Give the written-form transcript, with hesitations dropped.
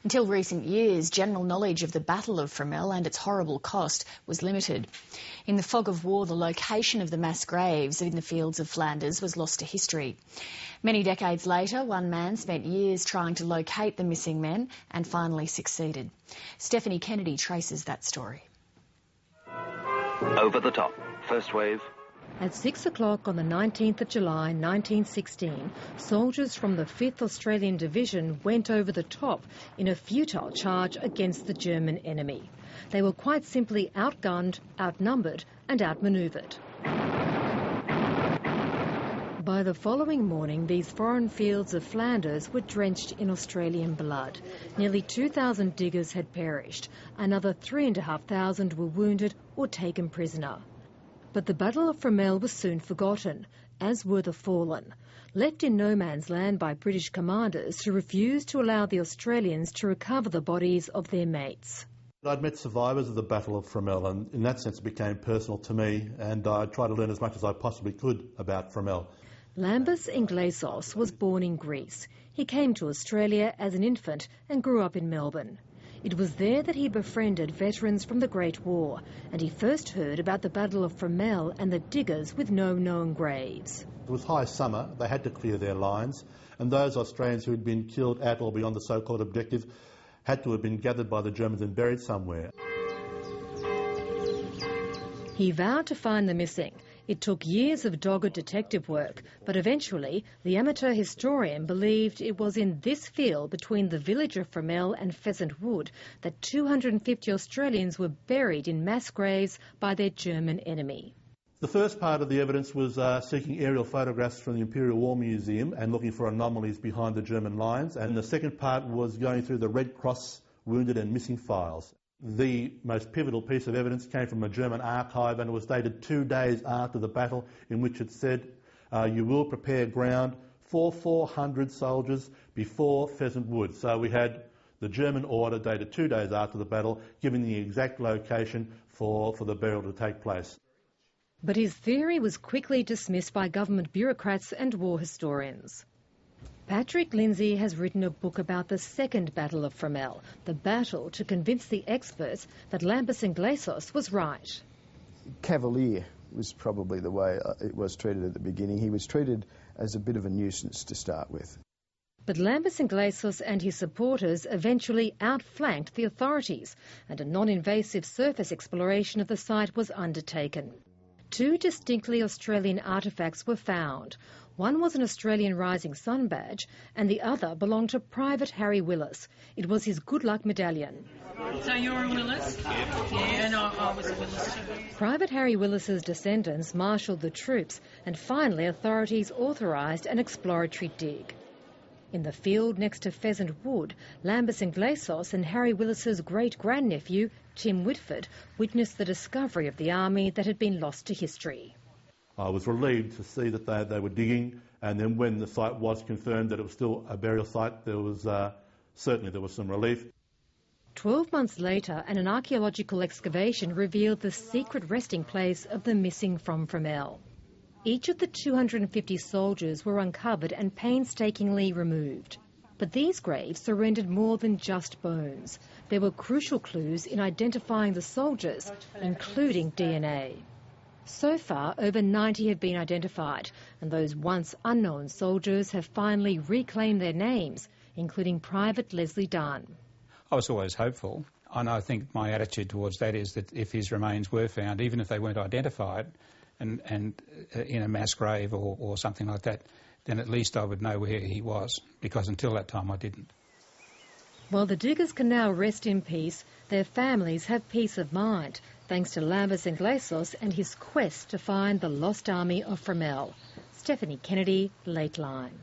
Until recent years, general knowledge of the Battle of Fromelles and its horrible cost was limited. In the fog of war, the location of the mass graves in the fields of Flanders was lost to history. Many decades later, one man spent years trying to locate the missing men and finally succeeded. Stephanie Kennedy traces that story. Over the top. First wave. At 6 o'clock on the 19th of July 1916, soldiers from the 5th Australian Division went over the top in a futile charge against the German enemy. They were quite simply outgunned, outnumbered and outmanoeuvred. By the following morning, these foreign fields of Flanders were drenched in Australian blood. Nearly 2,000 diggers had perished. Another 3,500 were wounded or taken prisoner. But the Battle of Fromelles was soon forgotten, as were the fallen, left in no man's land by British commanders who refused to allow the Australians to recover the bodies of their mates. I'd met survivors of the Battle of Fromelles, and in that sense it became personal to me, and I tried to learn as much as I possibly could about Fromelles. Lambis Inglesos was born in Greece. He came to Australia as an infant and grew up in Melbourne. It was there that he befriended veterans from the Great War, and he first heard about the Battle of Fromelles and the diggers with no known graves. It was high summer, they had to clear their lines, and those Australians who had been killed at or beyond the so-called objective had to have been gathered by the Germans and buried somewhere. He vowed to find the missing. It took years of dogged detective work, but eventually the amateur historian believed it was in this field between the village of Fromelles and Pheasant Wood that 250 Australians were buried in mass graves by their German enemy. The first part of the evidence was seeking aerial photographs from the Imperial War Museum and looking for anomalies behind the German lines, and the second part was going through the Red Cross wounded and missing files. The most pivotal piece of evidence came from a German archive, and it was dated 2 days after the battle, in which it said, you will prepare ground for 400 soldiers before Pheasant Wood. So we had the German order dated 2 days after the battle, giving the exact location for the burial to take place. But his theory was quickly dismissed by government bureaucrats and war historians. Patrick Lindsay has written a book about the second Battle of Fromelles, the battle to convince the experts that Lambis Inglesos was right. Cavalier was probably the way it was treated at the beginning. He was treated as a bit of a nuisance to start with. But Lambis Inglesos and his supporters eventually outflanked the authorities, and a non-invasive surface exploration of the site was undertaken. 2 distinctly Australian artefacts were found. One was an Australian Rising Sun badge, and the other belonged to Private Harry Willis. It was his good luck medallion. So you're a Willis? Yeah, and I was a Willis too. Private Harry Willis's descendants marshalled the troops, and finally authorities authorised an exploratory dig. In the field next to Pheasant Wood, Lambis Inglesos and Harry Willis's great-grandnephew, Tim Whitford, witnessed the discovery of the army that had been lost to history. I was relieved to see that they were digging, and then when the site was confirmed that it was still a burial site, there was certainly some relief. 12 months later, an archaeological excavation revealed the secret resting place of the missing from Fromelles. Each of the 250 soldiers were uncovered and painstakingly removed. But these graves surrendered more than just bones. There were crucial clues in identifying the soldiers, including DNA. So far, over 90 have been identified, and those once unknown soldiers have finally reclaimed their names, including Private Leslie Dunn. I was always hopeful, and I think my attitude towards that is that if his remains were found, even if they weren't identified, and in a mass grave or something like that, then at least I would know where he was, because until that time I didn't. While the diggers can now rest in peace, their families have peace of mind, thanks to Lambis Inglesos and his quest to find the lost army of Fromelles. Stephanie Kennedy, Lateline.